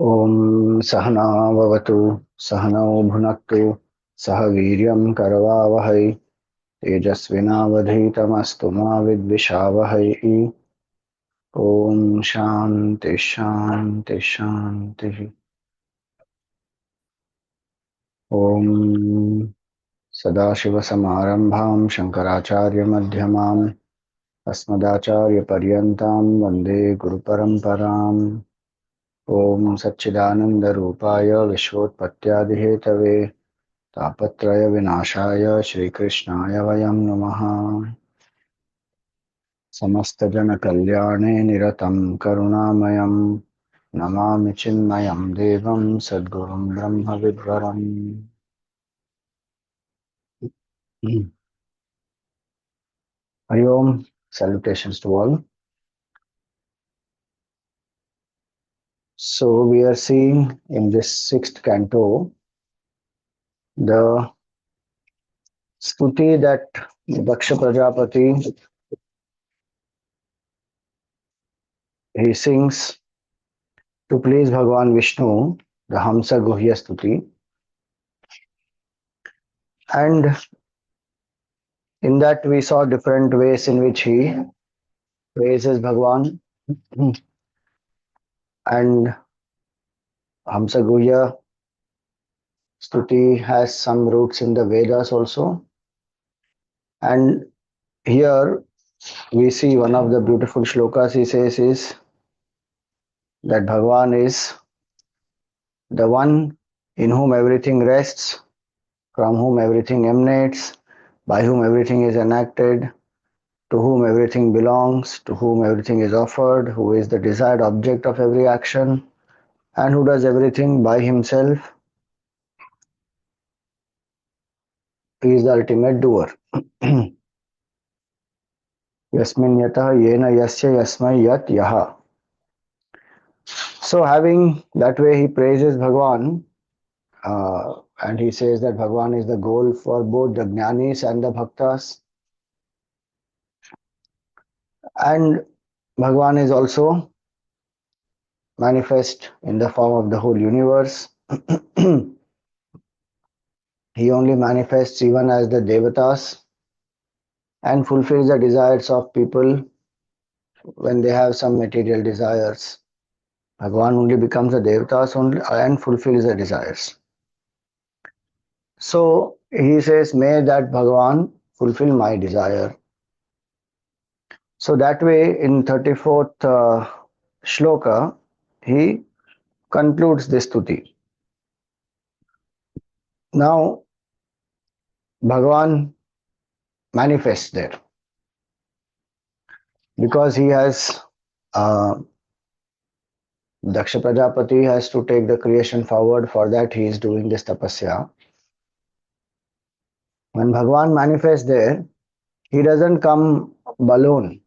ॐ सहना भवतु सहनौ भुनक्तु सह वीर्यं करवावहै तेजस्विनावधीतमस्तु मा विद्विषावहै। ॐ शान्ति शान्ति शान्तिः। ॐ सदाशिवसमारम्भां शङ्कराचार्यमध्यमाम् अस्मदाचार्यपर्यन्तां वन्दे गुरुपरम्पराम्। ॐ सच्चिदानन्दरूपाय विश्वोत्पत्त्यादिहेतवे तापत्रय विनाशाय श्रीकृष्णाय वयं नमः। समस्त जन कल्याणे निरतं करुणामयं नमामि चिन्मयं देवं सद्गुरुं ब्रह्म विद्वरम्। Hari Om, salutations to all. So we are seeing in this sixth canto the stuti that Daksha Prajapati he sings to please Bhagawan Vishnu, the Hamsa Guhya Stuti. And in that we saw different ways in which he praises Bhagavan. And Hamsa Guhya Stuti has some roots in the Vedas also. And here we see one of the beautiful shlokas he says is that Bhagavan is the one in whom everything rests, from whom everything emanates, by whom everything is enacted, to whom everything belongs, to whom everything is offered, who is the desired object of every action, and who does everything by himself. He is the ultimate doer. Yasmin yatah yena yasya yasmai yat yaha. So having that way he praises Bhagavan, and he says that Bhagavan is the goal for both the jnanis and the bhaktas. And Bhagavan is also manifest in the form of the whole universe. He only manifests even as the devatas and fulfills the desires of people when they have some material desires. Bhagavan only becomes a devatas only and fulfills the desires. So he says, may that Bhagavan fulfill my desire. So that way in 34th shloka, he concludes this stuti. Now, Bhagavan manifests there because he has Daksha Prajapati has to take the creation forward. For that he is doing this tapasya. When Bhagavan manifests there, he doesn't come alone.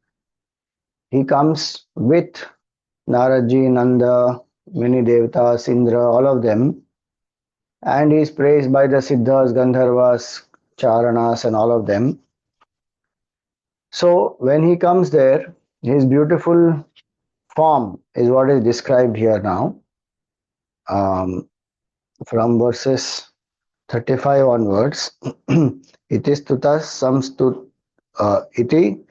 He comes with Naradji, Nanda, many devatas, Indra, all of them, and he is praised by the Siddhas, Gandharvas, Charanas, and all of them. So when he comes there, his beautiful form is what is described here now. From verses 35 onwards, iti stuta iti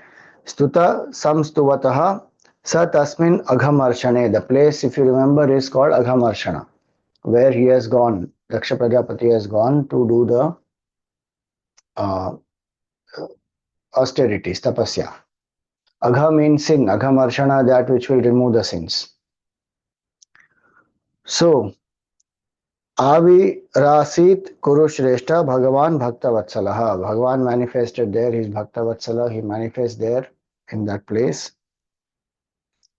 stuta samstuvataha sa tasmin aghamarshane. The place, if you remember, is called Aghamarshana, where he has gone, Daksha Prajapati has gone to do the austerities, tapasya. Agha means sin, Aghamarshana, that which will remove the sins. So, Avirasit Kurushreshta Bhagavan Bhaktavatsalaha. Bhagavan manifested there, his Bhaktavatsala, he manifests there in that place.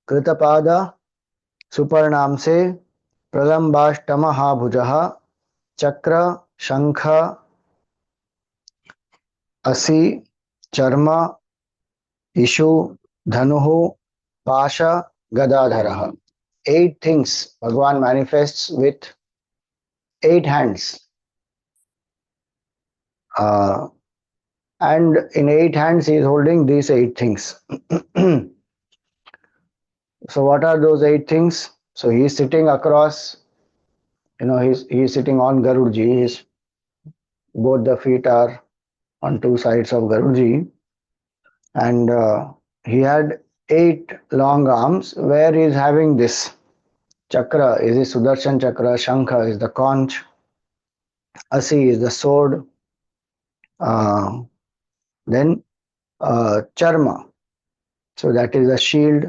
Kritapada Suparnamse Pralambashtamaha Bhujaha Chakra Shankha Asi Charma Ishu Dhanuhu Pasha Gadadharaha. 8 things Bhagavan manifests with 8 hands. And in 8 hands he is holding these 8 things. So what are those 8 things? So he is sitting across, he is sitting on Garudji. Both the feet are on two sides of Garudji, and he had 8 long arms where he is having this chakra is the Sudarshan chakra, Shankha is the conch, Asi is the sword, uh, then Charma, so that is the shield,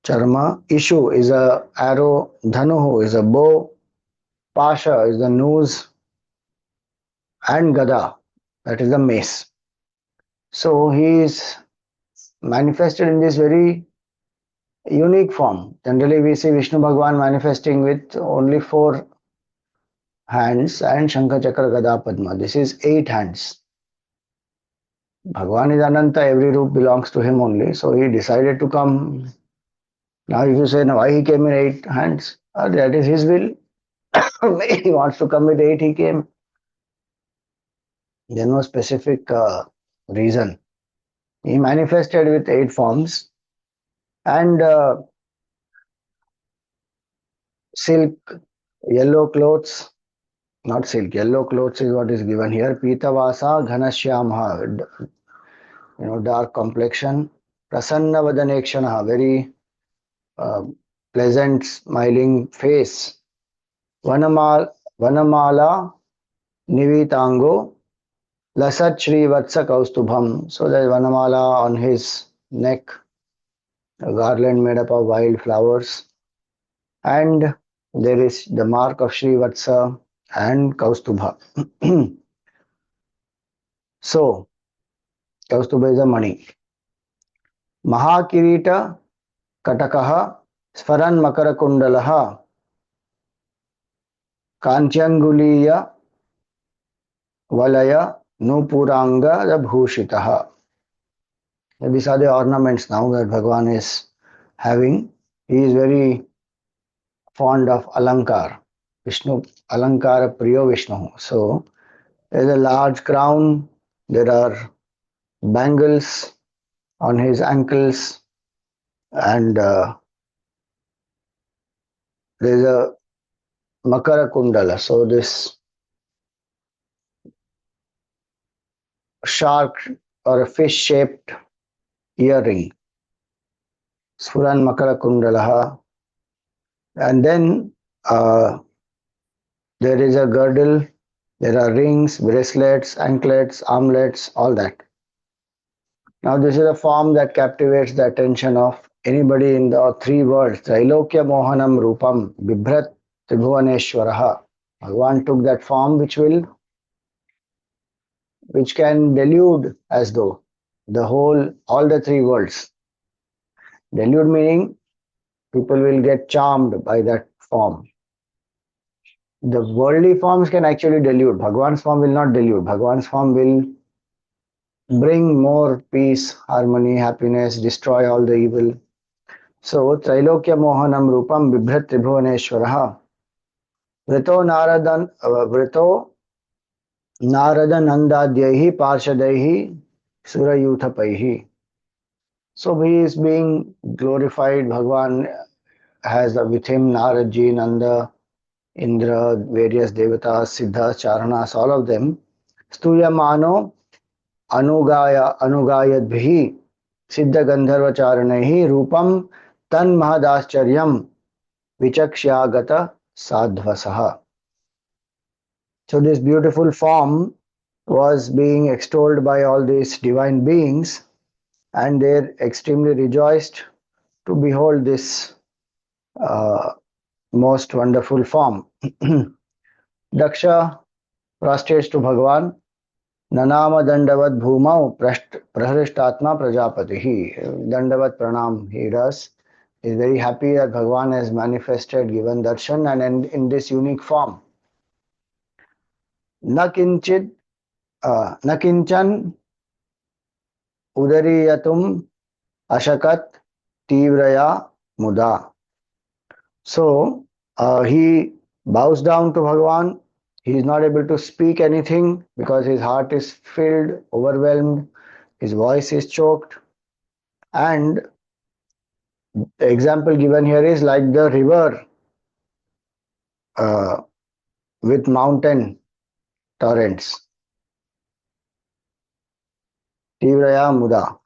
Charma, Ishu is a arrow, Dhanuhu is a bow, Pasha is the noose, and Gada, that is the mace. So he is manifested in this very unique form. Generally, we see Vishnu Bhagwan manifesting with only 4 hands and Shankha Chakra Gada Padma. This is 8 hands. Bhagwan is Ananta, every root belongs to him only. So he decided to come. Now, if you say, now why he came in 8 hands, that is his will. He wants to come with 8, he came. There no specific reason. He manifested with 8 forms, and silk, yellow clothes, not silk, yellow clothes is what is given here. Pitavasa, Ghanashyamha, dark complexion. Prasanna Vadanekshana, very uh, pleasant, smiling face. Vanamala Nivitango, Lasat Shri Vatsa Kaustubham. So there is Vanamala on his neck, a garland made up of wild flowers. And there is the mark of Shri Vatsa and Kaustubha. So, Kaustubha is a money. Mahakirita Katakaha Sfaran Makarakundalaha Kanchyanguliya Valaya Nupuranga Bhushitaha. These are the ornaments now that Bhagavan is having. He is very fond of Alankar. Vishnu, Alankara Priyo Vishnu. So, there is a large crown, there are bangles on his ankles, and there is a Makara Kundala. So, this shark or a fish shaped earring. Sfuran Makara Kundalaha. And then there is a girdle, there are rings, bracelets, anklets, armlets, all that. Now, this is a form that captivates the attention of anybody in the 3 words. Trailokya Mohanam Rupam Bibhrat Tribhuvaneshwaraha. Bhagavan took that form which can delude as though all the 3 worlds. Delude meaning people will get charmed by that form. The worldly forms can actually delude. Bhagavan's form will not delude. Bhagavan's form will bring more peace, harmony, happiness, destroy all the evil. So, Trailokya Mohanam Rupam Bibhrat Tribhuvaneshwaraha. Vrito Narada Nandadyahi Parshadaihi Surayuthapaihi. So, he is being glorified. Bhagavan has with him Naradji, Nanda, Indra, various devatas, siddhas, charanas, all of them. Stuyamano Anugayadbhihi Siddha Gandharva Charanaihi Rupam Tan Mahadascharya Vichakshyagata Sadhvasaha. So this beautiful form was being extolled by all these divine beings, and they extremely rejoiced to behold this most wonderful form. Daksha prostrates to Bhagavan. Nanama Dandavat Bhumau Prahrishtatma Prajapati. Dandavat Pranam he does. He is very happy that Bhagavan has manifested, given darshan, and in this unique form. Nakinchan Udariyatum Ashakat Tivraya Muda. So he bows down to Bhagavan. He is not able to speak anything because his heart is filled, overwhelmed, his voice is choked, and The example given here is like the river uh, with mountain torrents. Tivraya muda.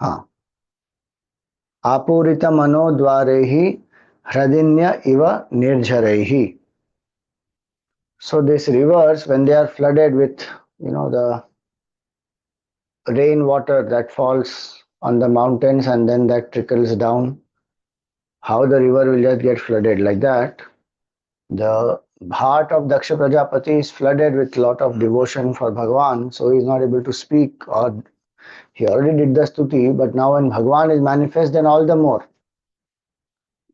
Apurita mano dwarehi hradinya iva nirjharehi. So these rivers, when they are flooded with, the rainwater that falls on the mountains and then that trickles down, how the river will just get flooded like that. The heart of Daksha Prajapati is flooded with lot of devotion for Bhagavan, so he is not able to speak, or he already did the stuti, but now when Bhagavan is manifest, then all the more.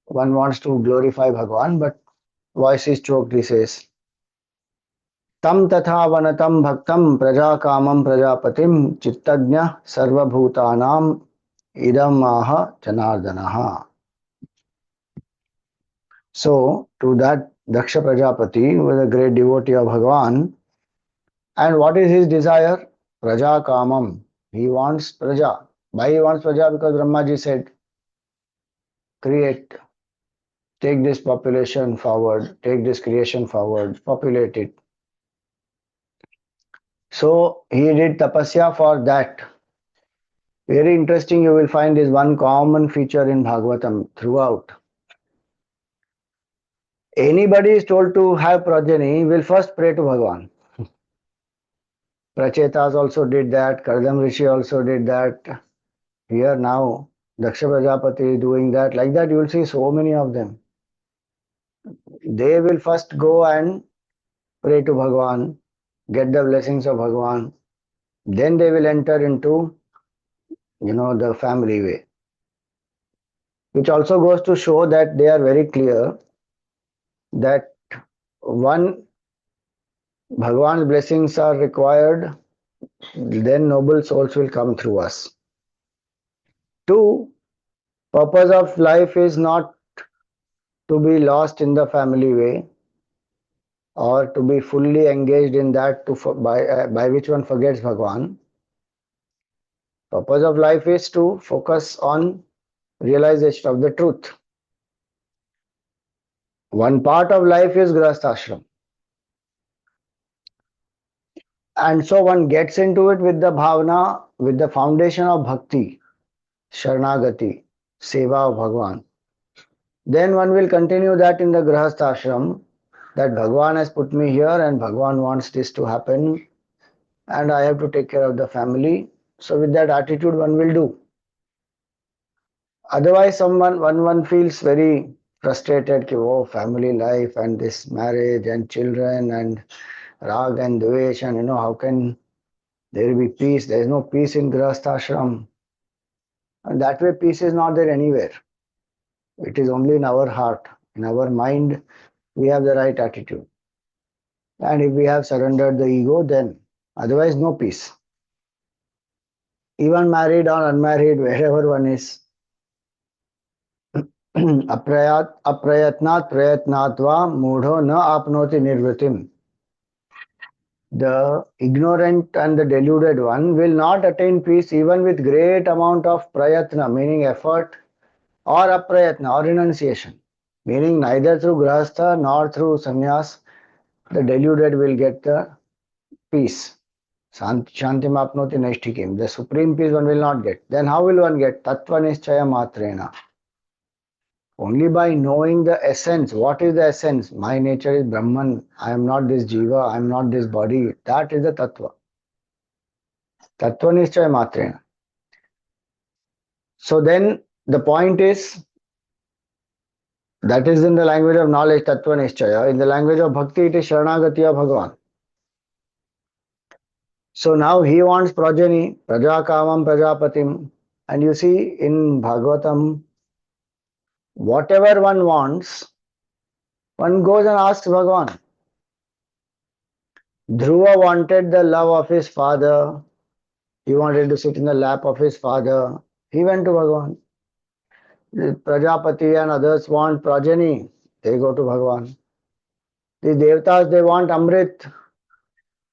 One wants to glorify Bhagavan, but voice is choked, he says. Tam tatha vanatam bhaktam praja kamam prajapatiam chittagnya sarvabhutanam idam aha janardanaha. So, to that Daksha Prajapati, who was a great devotee of Bhagavan, and what is his desire? Praja Kamam. He wants Praja. Why he wants Praja? Because Brahmaji said, create, take this population forward, take this creation forward, populate it. So he did tapasya for that. Very interesting, you will find is one common feature in Bhagavatam throughout. Anybody is told to have progeny, will first pray to Bhagavan. Prachetas also did that, Kardam Rishi also did that. Here now, Daksha Prajapati is doing that. Like that, you will see so many of them. They will first go and pray to Bhagavan, get the blessings of Bhagavan. Then they will enter into, the family way. Which also goes to show that they are very clear that one, Bhagavan's blessings are required, then noble souls will come through us. Two, purpose of life is not to be lost in the family way or to be fully engaged in that by which one forgets Bhagavan. Purpose of life is to focus on realization of the truth. One part of life is Grahasthashram. And so one gets into it with the bhavana, with the foundation of bhakti, Sharanagati, Seva of Bhagavan. Then one will continue that in the Grahasthashram, that Bhagavan has put me here and Bhagavan wants this to happen and I have to take care of the family. So with that attitude one will do. Otherwise one feels very frustrated, oh, family life and this marriage and children and rag and dvesh and how can there will be peace. There is no peace in Grahasthashram. And that way peace is not there anywhere. It is only in our heart. In our mind, we have the right attitude. And if we have surrendered the ego, then otherwise no peace. Even married or unmarried, wherever one is. Aprayatnat prayatnatva mudho na apnoti nirvritim. The ignorant and the deluded one will not attain peace even with great amount of prayatna, meaning effort, or aprayatna, or renunciation. Meaning neither through grahastha nor through sannyas, the deluded will get the peace. Shantim apnoti naishtikim. The supreme peace one will not get. Then how will one get? Tattva nischaya matrena. Only by knowing the essence. What is the essence? My nature is Brahman. I am not this jiva. I am not this body. That is the tattva. Tattva nischaya matrena. So then the point is, that is in the language of knowledge, tattva nischaya. In the language of bhakti, it is sharanagati of Bhagavan. So now he wants progeny, praja kamam prajapatim. And you see in Bhagavatam, whatever one wants, one goes and asks Bhagavan. Dhruva wanted the love of his father. He wanted to sit in the lap of his father. He went to Bhagavan. Prajapati and others want progeny. They go to Bhagavan. The Devtas, they want Amrit.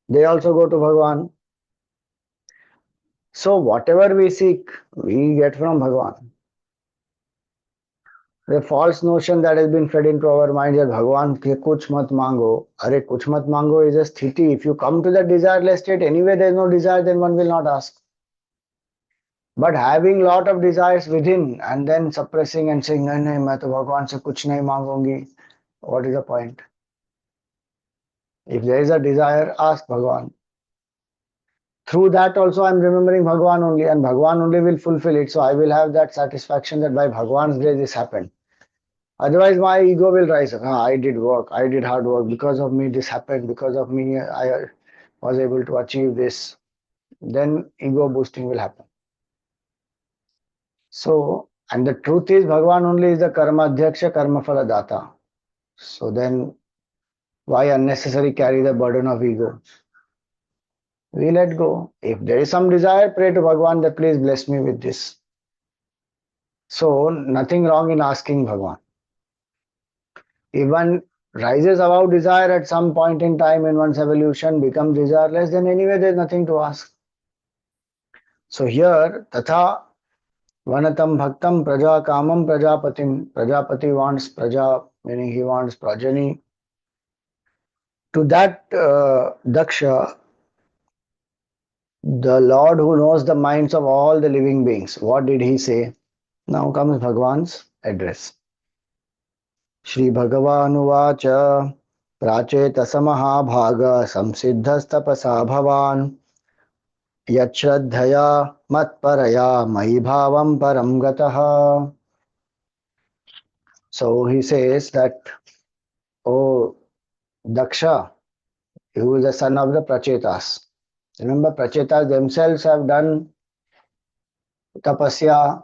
They also go to Bhagavan. So whatever we seek, we get from Bhagavan. The false notion that has been fed into our mind that Bhagavan ke kuch mat mango. Arre, kuch mat mango is a sthiti. If you come to the desireless state, anyway there is no desire, then one will not ask. But having lot of desires within and then suppressing and saying, nahi, nahi, main to Bhagavan se kuch nahi mangungi. What is the point? If there is a desire, ask Bhagavan. Through that also I am remembering Bhagavan only, and Bhagavan only will fulfill it. So I will have that satisfaction that by Bhagavan's grace this happened. Otherwise, my ego will rise up. "Ah, I did work, I did hard work. Because of me, this happened. Because of me, I was able to achieve this." Then ego boosting will happen. So, and the truth is, Bhagavan only is the karma adhyaksha, karma phala data. So then, why unnecessarily carry the burden of ego? We let go. If there is some desire, pray to Bhagavan that please bless me with this. So, nothing wrong in asking Bhagavan. If one rises above desire at some point in time in one's evolution, becomes desireless, then anyway there is nothing to ask. So here, tatha vanatam bhaktam praja kamam prajapatim. Prajapati wants praja, meaning he wants progeny. To that Daksha, the Lord who knows the minds of all the living beings, what did he say? Now comes Bhagavan's address. Shri Bhagawanuvacha Prachetas महाभाग संसिद्धस्तपसा भवान् यच्छ्रद्धया मत्परया मयि bhavam param gatah. So he says that, oh Daksha, who is the son of the Prachetas. Remember, Prachetas themselves have done tapasya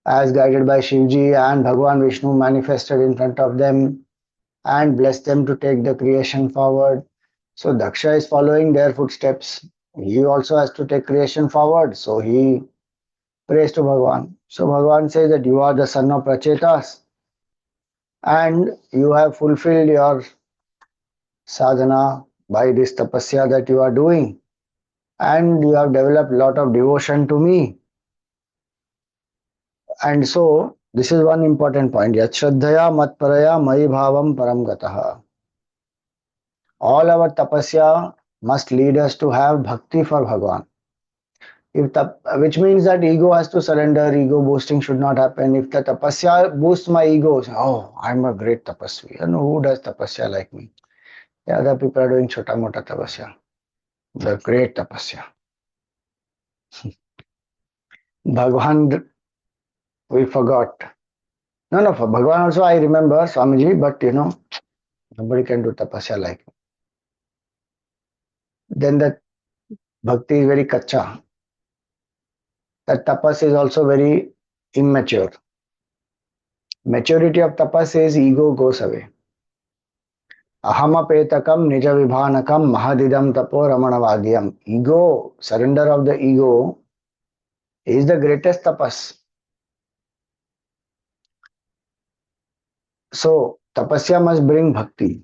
as guided by Shivji, and Bhagawan Vishnu manifested in front of them and blessed them to take the creation forward. So Daksha is following their footsteps. He also has to take creation forward. So he prays to Bhagavan. So Bhagavan says that you are the son of Prachetas and you have fulfilled your sadhana by this tapasya that you are doing, and you have developed a lot of devotion to me. And so this is one important point. Yachraddhaya matparaya mayi bhavam param gatah. All our tapasya must lead us to have bhakti for Bhagavan. Which means that ego has to surrender, ego boosting should not happen. If the tapasya boosts my ego, oh, I'm a great tapasvi. And who does tapasya like me? The other people are doing chota mota tapasya. The great tapasya. Bhagavan, we forgot. No, for Bhagavan also I remember Swamiji, but nobody can do tapasya like me. Then that bhakti is very kacha. That tapas is also very immature. Maturity of tapas is ego goes away. Ahamapetakam nijavibhanakam mahadidam tapo ramanavadyam. Ego, surrender of the ego is the greatest tapas. So, tapasya must bring bhakti.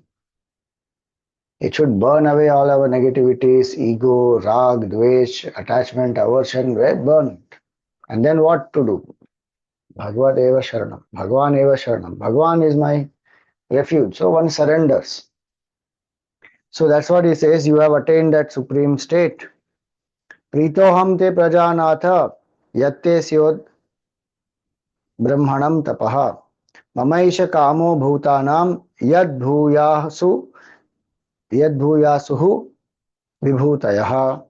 It should burn away all our negativities, ego, rag, dvesh, attachment, aversion, burn. And then what to do? Bhagavad eva sharanam. Bhagavan eva sharanam. Bhagavan is my refuge. So one surrenders. So that's what he says. You have attained that supreme state. Pritoham te prajanatha yatte syod brahmanam tapaha. Mamaisha kamo bhutanam yad bhuyasuhu vibhutayaha.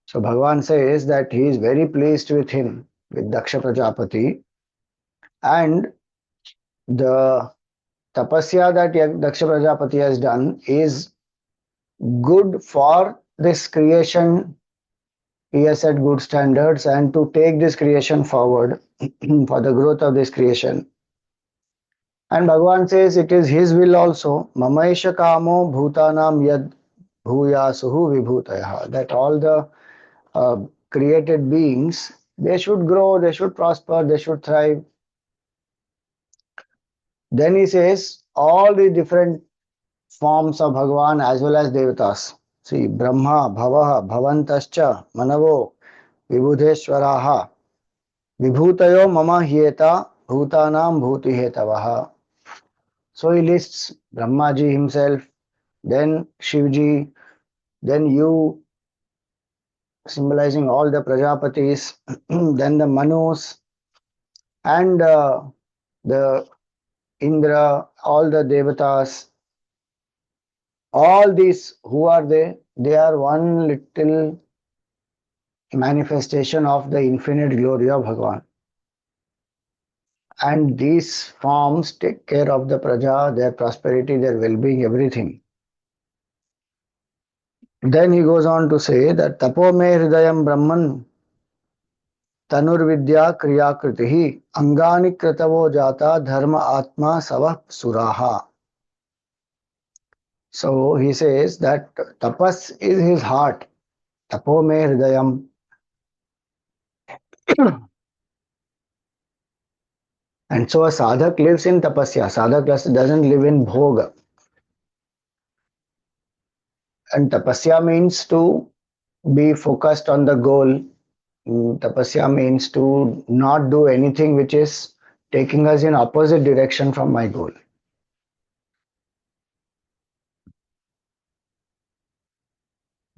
So Bhagavan says that he is very pleased with him, with Daksha Prajapati, and the tapasya that Daksha Prajapati has done is good for this creation. He has set good standards and to take this creation forward for the growth of this creation. And Bhagavan says it is his will also. Mamaisha kamo bhutanam yad bhuyasuhu vibhutayaha. That all the created beings, they should grow, they should prosper, they should thrive. Then he says all the different forms of Bhagavan as well as Devatas. See, Brahma, Bhavaha, Bhavantascha, Manavo, Vibhudeshwaraha, Vibhutayo Mama Hyeta, Bhutanam Bhuti Hetavaha. So he lists Brahmaji himself, then Shivji, then you, symbolizing all the Prajapatis, then the Manus, and the Indra, all the Devatas, all these, who are they? They are one little manifestation of the infinite glory of Bhagavan. And these forms take care of the praja, their prosperity, their well-being, everything. Then he goes on to say that tapo me hridayam brahman tanurvidya kriyakritihi angani kritavo jata dharma atma savah suraha. So he says that tapas is his heart. Tapo me hridayam. And so a sadhak lives in tapasya. Sadhak doesn't live in bhoga. And tapasya means to be focused on the goal. Tapasya means to not do anything which is taking us in opposite direction from my goal.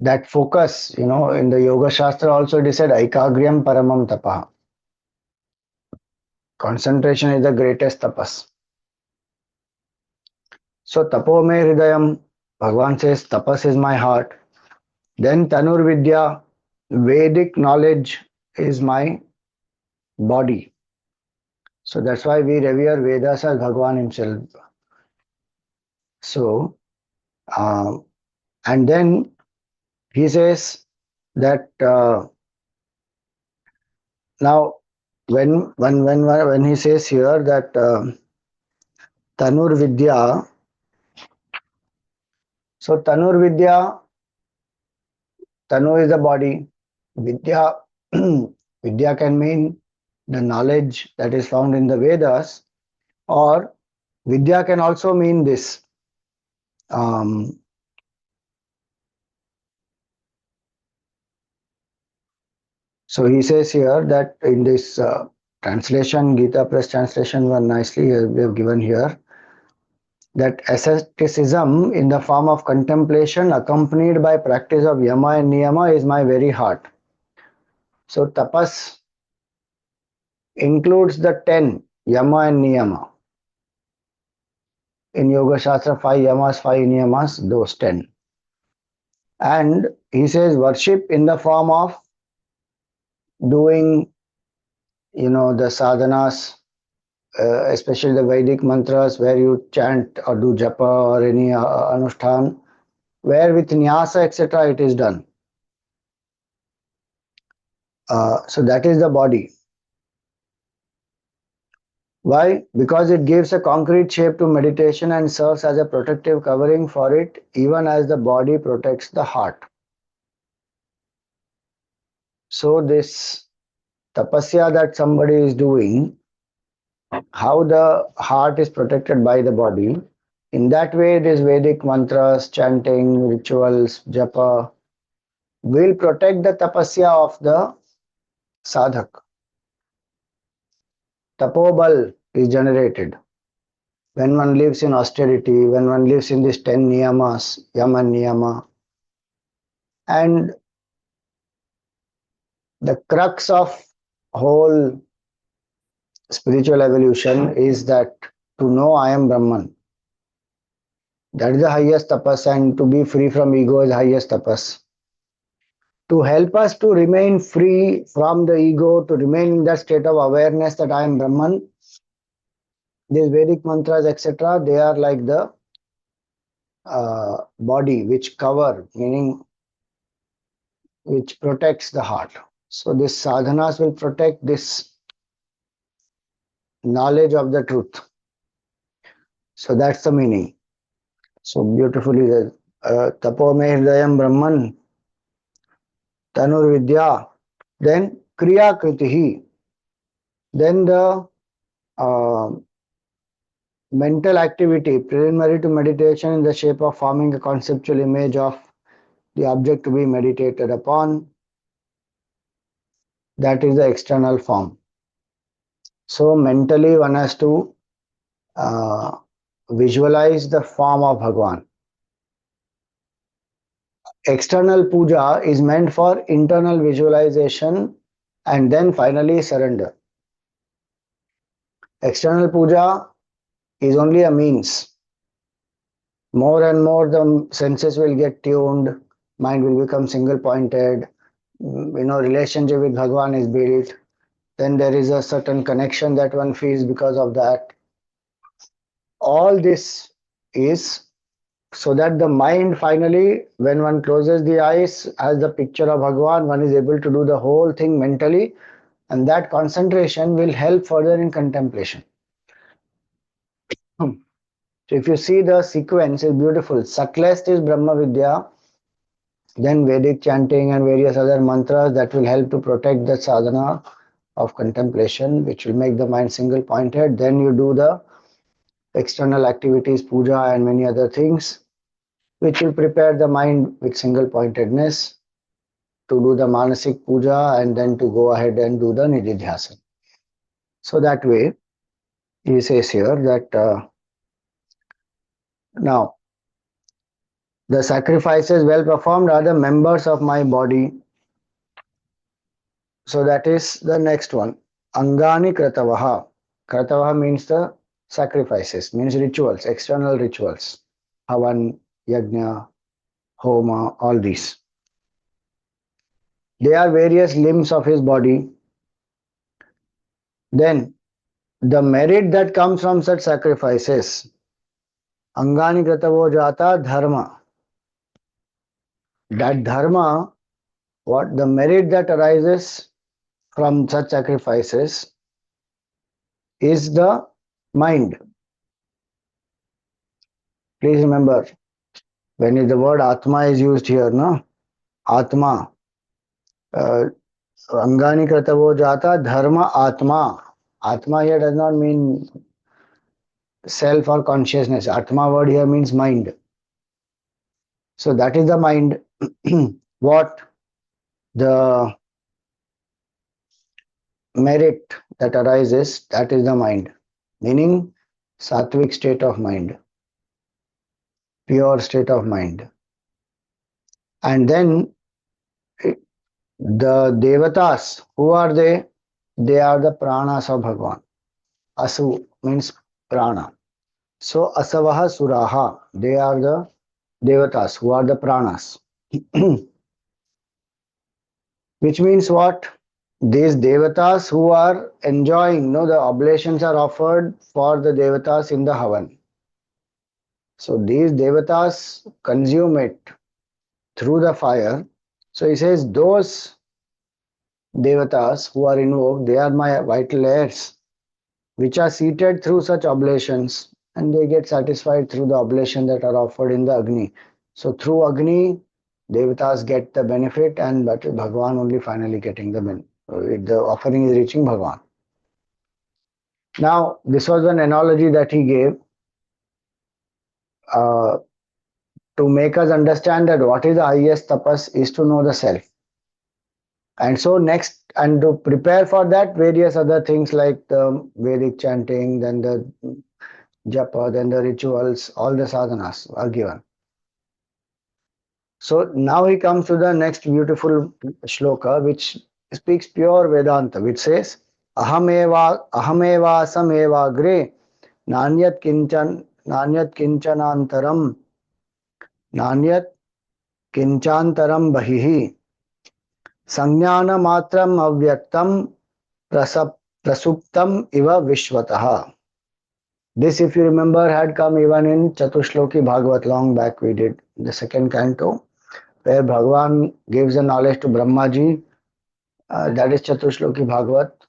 That focus, in the Yoga Shastra also it is said, Aikagryam Paramam Tapaha. Concentration is the greatest tapas. So Tapo Me Hridayam, Bhagavan says, tapas is my heart. Then Tanur Vidya, Vedic knowledge is my body. So that's why we revere Vedas as Bhagavan himself. So, and then he says that now when he says here that Tanur Vidya, so Tanur Vidya, Tanu is the body, Vidya, Vidya can mean the knowledge that is found in the Vedas, or Vidya can also mean this. Um, so he says here that in this translation, Gita Press translation, one nicely we have given here, that asceticism in the form of contemplation accompanied by practice of yama and niyama is my very heart. So tapas includes the 10 yama and niyama. In Yoga Shastra, 5 yamas, 5 niyamas, those 10. And he says worship in the form of doing, the sadhanas, especially the Vedic mantras where you chant or do japa or any anushthan, where with nyasa, etc., it is done. So that is the body. Why? Because it gives a concrete shape to meditation and serves as a protective covering for it, even as the body protects the heart. So this tapasya that somebody is doing, how the heart is protected by the body, in that way these Vedic mantras, chanting, rituals, japa will protect the tapasya of the sadhak. Tapobal is generated when one lives in austerity, when one lives in these 10 niyamas, yama niyama. And the crux of whole spiritual evolution is that to know I am Brahman. That is the highest tapas, and to be free from ego is the highest tapas. To help us to remain free from the ego, to remain in that state of awareness that I am Brahman, these Vedic mantras, etc., they are like the body which cover, meaning which protects the heart. So these sadhanas will protect this knowledge of the truth. So that's the meaning. So beautifully said. Tapo me hridayam brahman tanur vidya. Then kriya kritihi. Then the mental activity preliminary to meditation in the shape of forming a conceptual image of the object to be meditated upon. That is the external form. So mentally one has to uh, visualize the form of Bhagwan. External puja is meant for internal visualization and then finally surrender. External puja is only a means. More and more the senses will get tuned, mind will become single pointed, relationship with Bhagwan is built, then there is a certain connection that one feels because of that. All this is so that the mind finally, when one closes the eyes, has the picture of Bhagwan, one is able to do the whole thing mentally, and that concentration will help further in contemplation. So if you see the sequence is beautiful. Subtlest is Brahma Vidya, then Vedic chanting and various other mantras that will help to protect the sadhana of contemplation, which will make the mind single pointed. Then you do the external activities, puja and many other things, which will prepare the mind with single pointedness to do the manasik puja and then to go ahead and do the nididhyasana. So that way, he says here that now the sacrifices well performed are the members of my body. So that is the next one. Angani kratavaha. Kratavaha means the sacrifices, means rituals, external rituals. Havan, yajna, homa, all these. They are various limbs of his body. Then the merit that comes from such sacrifices, Angani kratavo jata dharma. That dharma, what the merit that arises from such sacrifices is the mind. Please remember, when the word Atma is used here, no? Atma. Uh, Angani kratavo jata dharma Atma. Atma here does not mean self or consciousness. Atma word here means mind. So that is the mind. What the merit that arises, that is the mind. Meaning sattvic state of mind, pure state of mind. And then the devatas, who are they? They are the pranas of Bhagavan. Asu means prana. So asavaha suraha, they are the devatas, who are the pranas. Which means what? These devatas who are enjoying, the oblations are offered for the devatas in the Havan. So these devatas consume it through the fire. So he says, those devatas who are invoked, they are my vital heirs, which are seated through such oblations, and they get satisfied through the oblation that are offered in the Agni. So through Agni, devatas get the benefit, and but Bhagavan only finally getting the benefit. The offering is reaching Bhagavan. Now, this was an analogy that he gave uh, to make us understand that what is the highest tapas is to know the self. And so next, and to prepare for that, various other things like the Vedic chanting, then the japa, then the rituals, all the sadhanas are given. So now he comes to the next beautiful shloka, which speaks pure Vedanta, which says, ahameva sameva gre nanyat kinchanantaram nanyat kinchantaram bahihi संज्ञानमात्रम अव्यक्तम prasuptam iva vishwataha. This, if you remember, had come even in Chatushloki Bhagavat long back. We did the second canto, where Bhagavan gives the knowledge to Brahmaji. That is Chatushloki Bhagavat.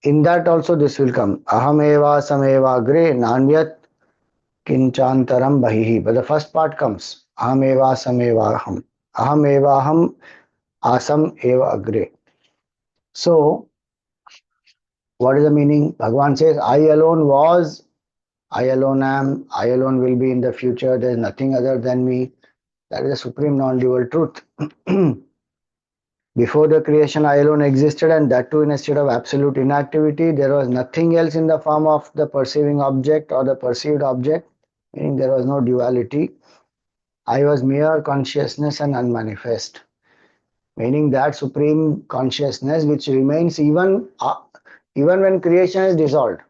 In that also this will come. Aham eva sameva agre nanyat kinchantaram bahihi. But the first part comes. Aham eva sameva aham. Aham eva aham asam eva agre. So, what is the meaning? Bhagavan says, I alone was, I alone am, I alone will be in the future. There is nothing other than me. That is the supreme non-dual truth. Before the creation, I alone existed, and that too in a state of absolute inactivity. There was nothing else in the form of the perceiving object or the perceived object, meaning there was no duality. I was mere consciousness and unmanifest, meaning that supreme consciousness which remains even when creation is dissolved,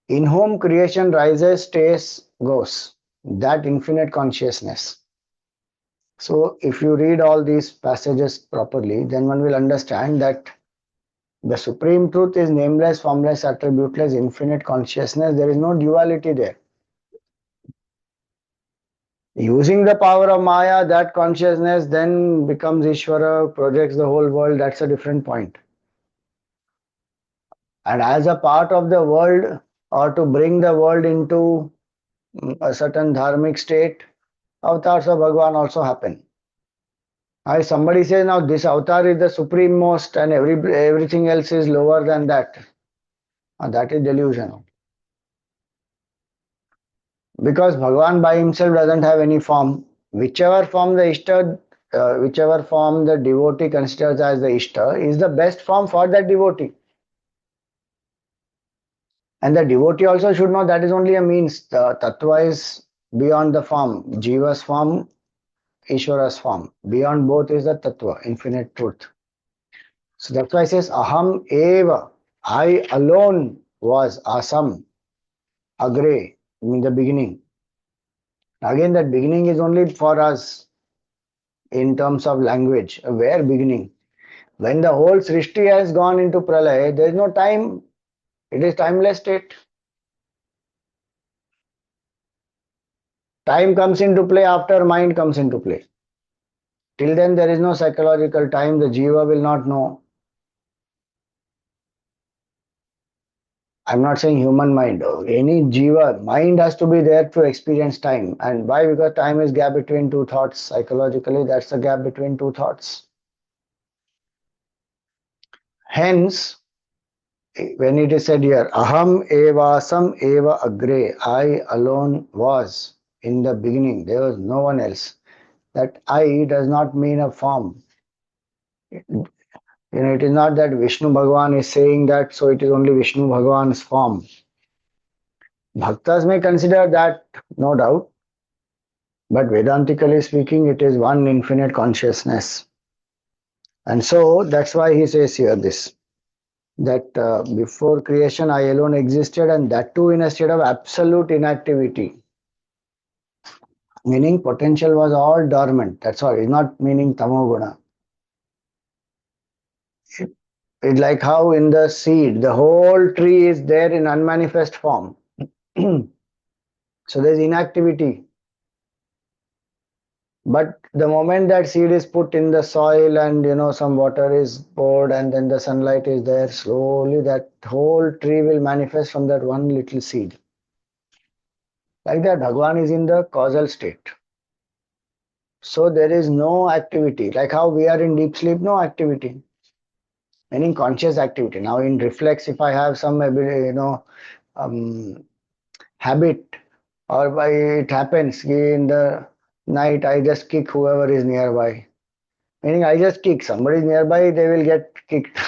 in whom creation rises, stays, goes. That infinite consciousness. So, if you read all these passages properly, then one will understand that the supreme truth is nameless, formless, attributeless, infinite consciousness. There is no duality there. Using the power of Maya, that consciousness then becomes Ishvara, projects the whole world. That's a different point. And as a part of the world, or to bring the world into a certain dharmic state, avatars of Bhagavan also happen. If somebody says now this avatar is the supreme most and everything else is lower than that, that is delusion. Because Bhagavan by himself doesn't have any form. Whichever form the Ishta, whichever form the devotee considers as the Ishta is the best form for that devotee. And the devotee also should know that is only a means. The tattva is beyond the form. Jiva's form, Ishvara's form. Beyond both is the tattva, infinite truth. So that's why it says Aham eva. I alone was Asam, Agre, in the beginning. Again, that beginning is only for us in terms of language. Where beginning? When the whole Srishti has gone into Pralaya, there is no time. It is timeless state. Time comes into play after mind comes into play. Till then, there is no psychological time. The Jiva will not know. I'm not saying human mind. Any Jiva, mind has to be there to experience time. And why? Because time is gap between two thoughts. Psychologically, that's the gap between two thoughts. Hence, when it is said here, Aham evasam eva agre, I alone was in the beginning, there was no one else. That I does not mean a form. It is not that Vishnu Bhagavan is saying that, so it is only Vishnu Bhagavan's form. Bhaktas may consider that, no doubt, but Vedantically speaking, it is one infinite consciousness. And so that's why he says here this, that before creation I alone existed, and that too in a state of absolute inactivity. Meaning potential was all dormant. That's all. It's not meaning tamoguna. It's like how in the seed, the whole tree is there in unmanifest form. So there's inactivity. But the moment that seed is put in the soil and some water is poured and then the sunlight is there, slowly that whole tree will manifest from that one little seed. Like that, Bhagavan is in the causal state. So there is no activity. Like how we are in deep sleep, no activity. Meaning conscious activity. Now in reflex, if I have some habit, or by it happens in the night, I just kick whoever is nearby. Meaning I just kick. Somebody is nearby, they will get kicked.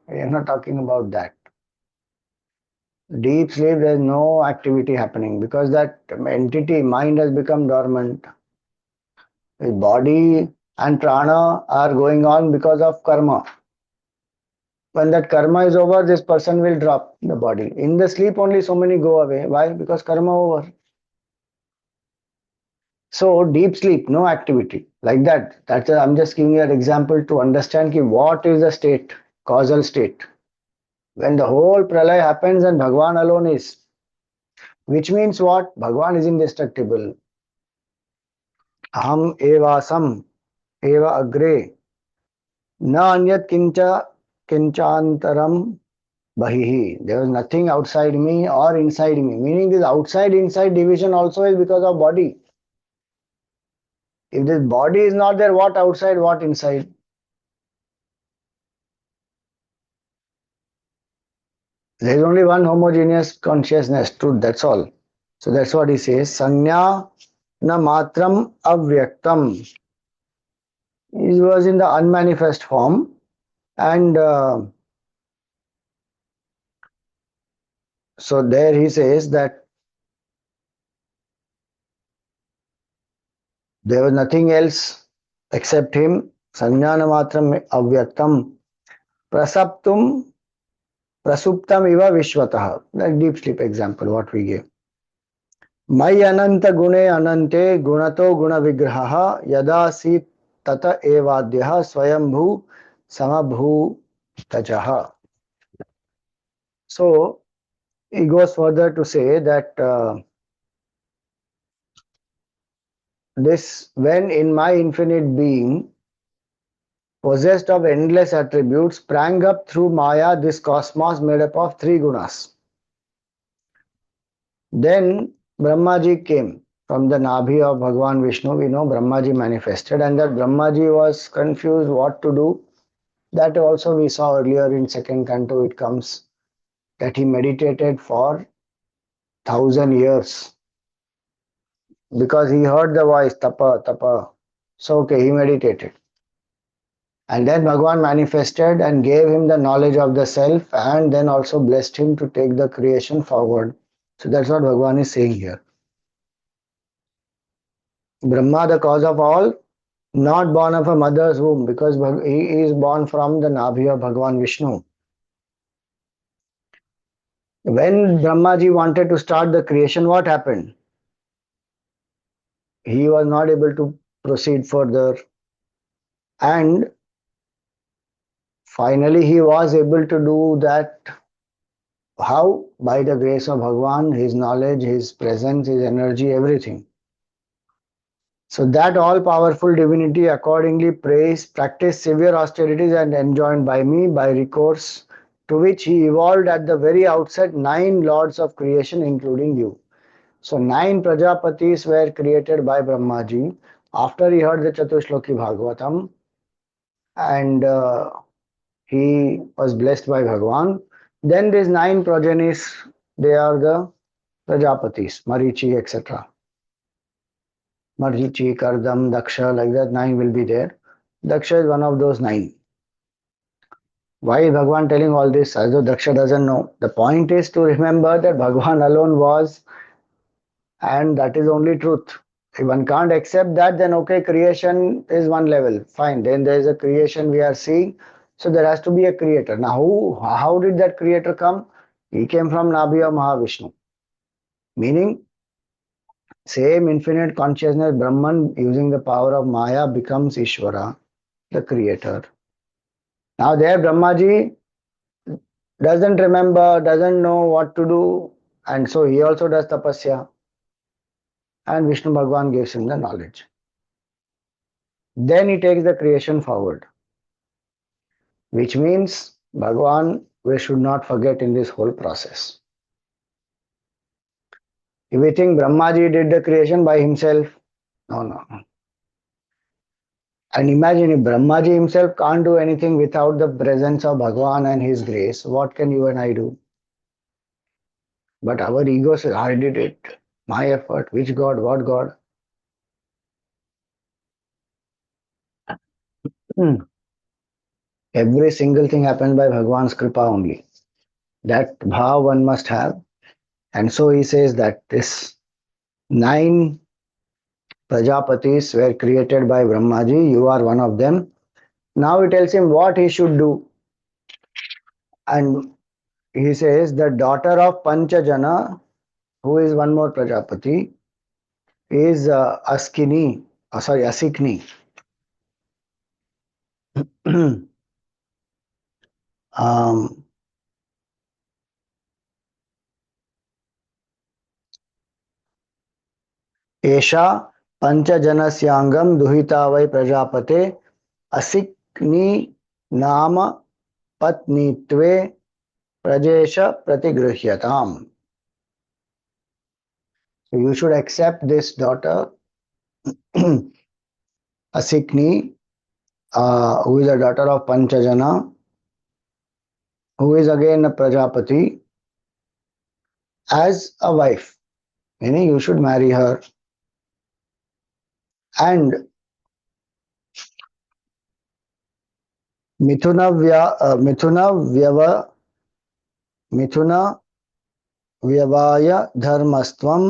We are not talking about that. Deep sleep, there is no activity happening because that entity, mind, has become dormant. His body and prana are going on because of karma. When that karma is over, this person will drop the body. In the sleep, only so many go away. Why? Because karma over. So deep sleep, no activity. Like that. I'm just giving you an example to understand what is the state, causal state. When the whole pralay happens and Bhagavan alone is. Which means what? Bhagavan is indestructible. Aham eva sam eva agre. Na anyat kinchantaram bahihi. There was nothing outside me or inside me. Meaning this outside inside division also is because of body. If this body is not there, what outside, what inside? There is only one homogeneous consciousness, truth, that's all. So that's what he says. Sanya na matram avyaktam. He was in the unmanifest form, and so there he says that there was nothing else except him. Sanjnana matram avyaktam prasaptum prasuptam iva vishwatah. That deep sleep example what we gave. मयि अनंत गुणे अनंते गुणतो गुण विग्रह यदासी तत एवाद्यः स्वयंभू समभूतजः. So he goes further to say that this when in my infinite being possessed of endless attributes sprang up through Maya this cosmos made up of three gunas. Then Brahmaji came from the Nabhi of Bhagawan Vishnu. We know Brahmaji manifested, and that Brahmaji was confused what to do. That also we saw earlier in second canto. It comes that he meditated for 1,000 years because he heard the voice tapa tapa. So okay, he meditated, and then Bhagavan manifested and gave him the knowledge of the self, and then also blessed him to take the creation forward. So that's what Bhagavan is saying here. Brahma, the cause of all, not born of a mother's womb, because he is born from the Nabhi of Bhagavan Vishnu. When Brahmaji wanted to start the creation, what happened? He was not able to proceed further, and finally he was able to do that. How? By the grace of Bhagavan, his knowledge, his presence, his energy, everything. So that all-powerful divinity accordingly practiced severe austerities and enjoined by me by recourse to which he evolved at the very outset 9 lords of creation including you. So 9 Prajapatis were created by Brahmaji after he heard the Chatushloki Bhagavatam, and he was blessed by Bhagavan. Then these 9 progenies, they are the Prajapatis, Marichi, etc. Marichi, Kardam, Daksha, like that 9 will be there. Daksha is one of those 9. Why is Bhagavan telling all this as though Daksha doesn't know? The point is to remember that Bhagavan alone was, and that is only truth. If one can't accept that, then okay, creation is one level. Fine. Then there is a creation we are seeing. So there has to be a creator. Now, how did that creator come? He came from Nabhi of Mahavishnu. Meaning, same infinite consciousness, Brahman, using the power of Maya, becomes Ishvara, the creator. Now, there, Brahmaji doesn't remember, doesn't know what to do, and so he also does tapasya. And Vishnu Bhagavan gives him the knowledge. Then he takes the creation forward, which means Bhagavan we should not forget in this whole process. If we think Brahmaji did the creation by himself, no, no. And imagine if Brahmaji himself can't do anything without the presence of Bhagavan and his grace, what can you and I do? But our ego says, I did it, my effort, which God, what God? Hmm. Every single thing happens by Bhagavan's kripa only. That bhav one must have. And so he says that this 9 Prajapatis were created by Brahmaji, you are one of them. Now he tells him what he should do. And he says the daughter of Panchajana, who is one more Prajapati, is Asikni. um, एषा पंचजनस्याङ्गं दुहिता वै प्रजापते असिक्नी नाम पत्नीत्वे Prajnesh प्रतिगृह्यताम्. So you should accept this daughter, Asikni, who is a daughter of Panchajana, who is again a Prajapati, as a wife. Meaning you should marry her. And मिथुन मिथुन व्यवाय धर्मस्त्वं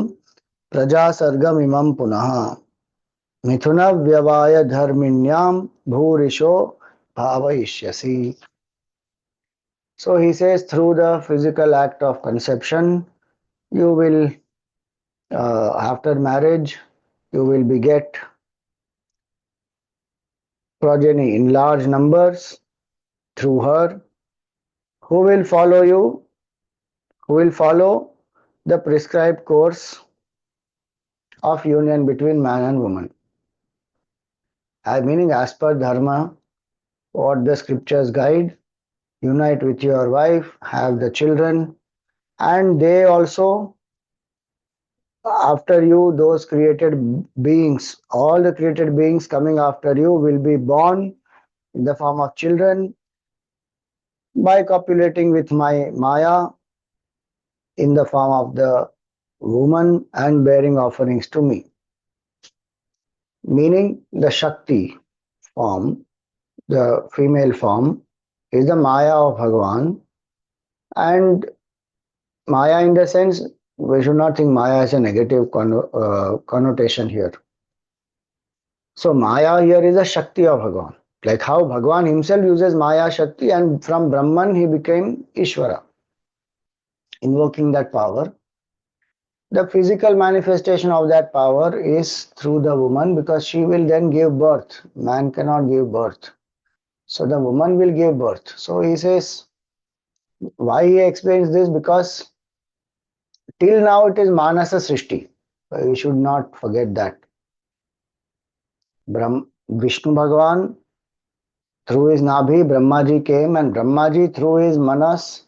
प्रजासर्गमिमं पुनः मिथुन व्यवाय धर्मिण्यां भूरिशो भावयिष्यसि. So he says through the physical act of conception, you will, after marriage, you will beget progeny in large numbers through her, who will follow you, who will follow the prescribed course of union between man and woman. Meaning, as per dharma, what the scriptures guide, unite with your wife, have the children, and they also, after you, those created beings, all the created beings coming after you will be born in the form of children by copulating with my Maya in the form of the woman and bearing offerings to me. Meaning the Shakti form, the female form, is the Maya of Bhagavan. And Maya, in the sense, we should not think Maya as a negative connotation here. So Maya here is a Shakti of Bhagavan. Like how Bhagavan himself uses Maya Shakti, and from Brahman he became Ishvara, invoking that power. The physical manifestation of that power is through the woman, because she will then give birth. Man cannot give birth. So the woman will give birth. So he says, why he explains this? Because till now it is Manasa Srishti. We should not forget that. Vishnu Bhagavan, through his Nabhi, Brahmaji came, and Brahmaji, through his Manas,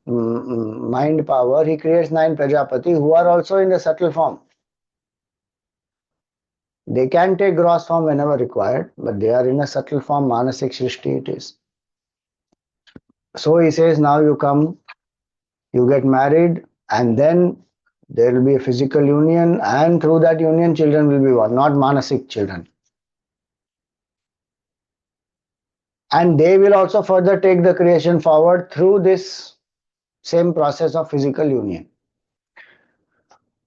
mind power, he creates 9 Prajapati who are also in the subtle form. They can take gross form whenever required, but they are in a subtle form, Manasik Srishti it is. So he says, now you come, you get married, and then there will be a physical union, and through that union children will be born, not Manasik children. And they will also further take the creation forward through this same process of physical union.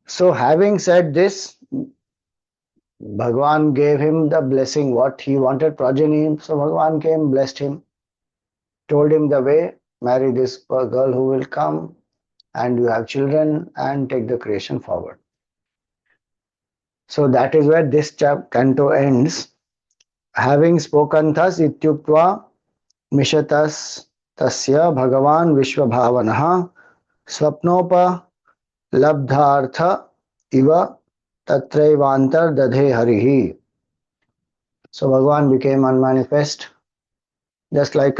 So having said this, Bhagavan gave him the blessing, what he wanted, progeny. So Bhagavan came, blessed him, told him the way, marry this girl who will come, and you have children, and take the creation forward. So that is where this canto ends. Having spoken thus, ityuktva mishatas tasya Bhagavan Vishwabhavanaha swapnopa labdhartha iva tatraivantar dadhe harihi. So Bhagavan became unmanifest, just like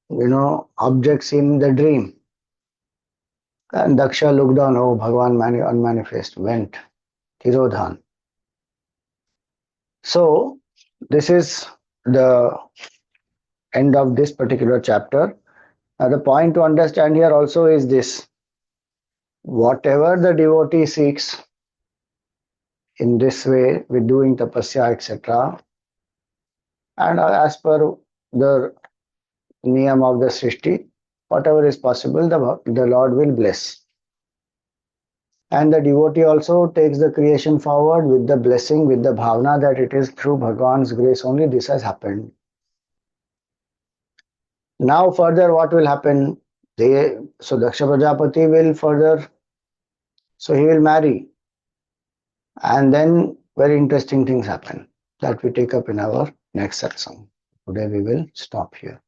objects in the dream. And Daksha looked on, oh, Bhagavan unmanifest, went, Tirodhan. So this is the end of this particular chapter. Now the point to understand here also is this: whatever the devotee seeks in this way, with doing tapasya, etc., and as per the niyam of the Srishti, whatever is possible, the Lord will bless. And the devotee also takes the creation forward with the blessing, with the bhavana that it is through Bhagavan's grace only this has happened. Now further what will happen? So Daksha Prajapati will further, so he will marry. And then very interesting things happen that we take up in our next satsang. Today we will stop here.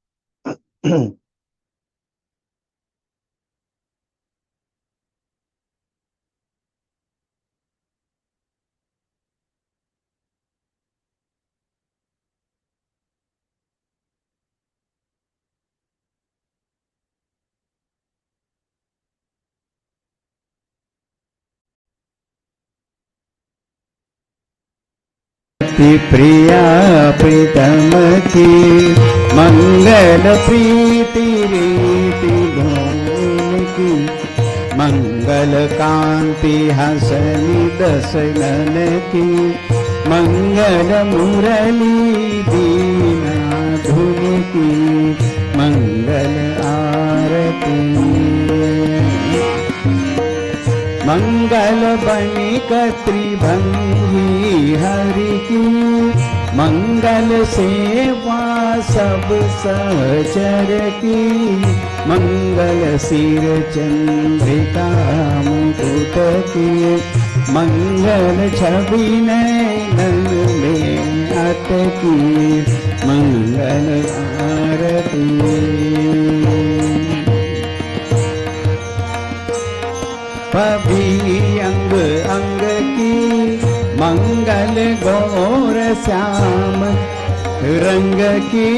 प्रिया प्रीतम की मंगल प्रीति रीति की मंगल कांति हसनी दसनन की मंगल मुरली दीना धुन की मंगल आरती। मंगल बनिक त्रिभंगी हरि की मंगल सेवा सब सहचर की। मंगल सिर चंद्रिका मुकुट की मंगल छवि नयन में अटकी मंगल आरती। पभी अंग अंग की मंगल गौर श्याम रंग की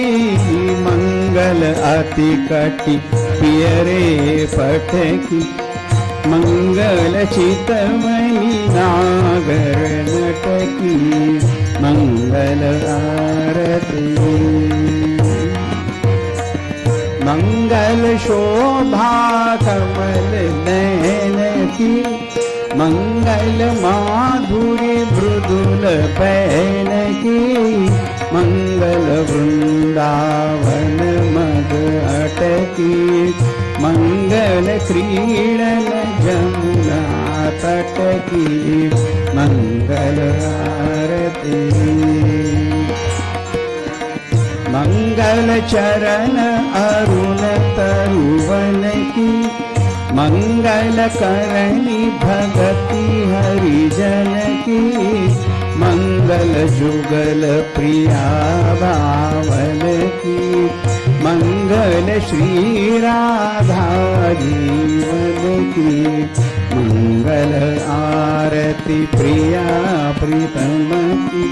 मंगल अति कटि पियरे पट की मंगल चितमणि नागर नट की मंगल आरती। मंगल शोभा कमल नयन की मंगल माधुरी मृदुल पैन की मंगल वृंदावन मद अटकी मंगल क्रीडन जमुना तट की मंगल आरती। मंगल चरण अरुण तरुवन की मंगल करणी भगति हरिजन की मंगल जुगल प्रिया भावन की मंगल श्री राधा जीवन की मंगल आरती प्रिया प्रीतम की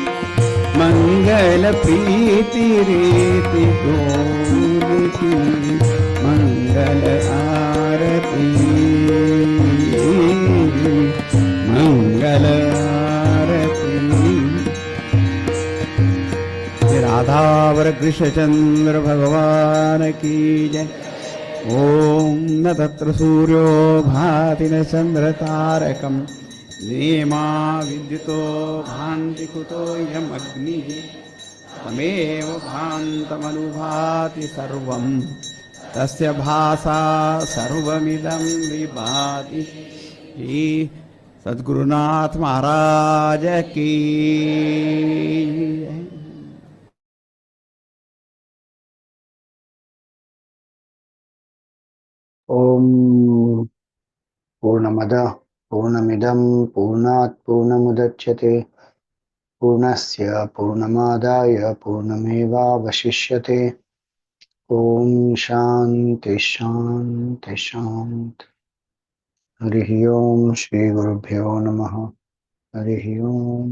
मंगल प्रीति रीति गोल की मंगल आरती मंगल आरती। राधावर कृष्णचंद्र भगवान की जय। ओम न तत्र सूर्यो भाति न चंद्र तारकम नेमा विद्युतो भान्ति कुतोऽयमग्निः तमेव भान्तमनुभाति सर्वं तस्य भासा सर्वमिदं विभाति। सद्गुरुनाथ महाराज की। ओम पूर्णमदः पूर्णमिदं पूर्णात् पूर्णमुदच्यते पूर्णस्य पूर्णमादाय पूर्णमेवावशिष्यते। ओम शांति शांति शांति। हरि ओम श्री गुरुभ्यो नमः। हरि ओम।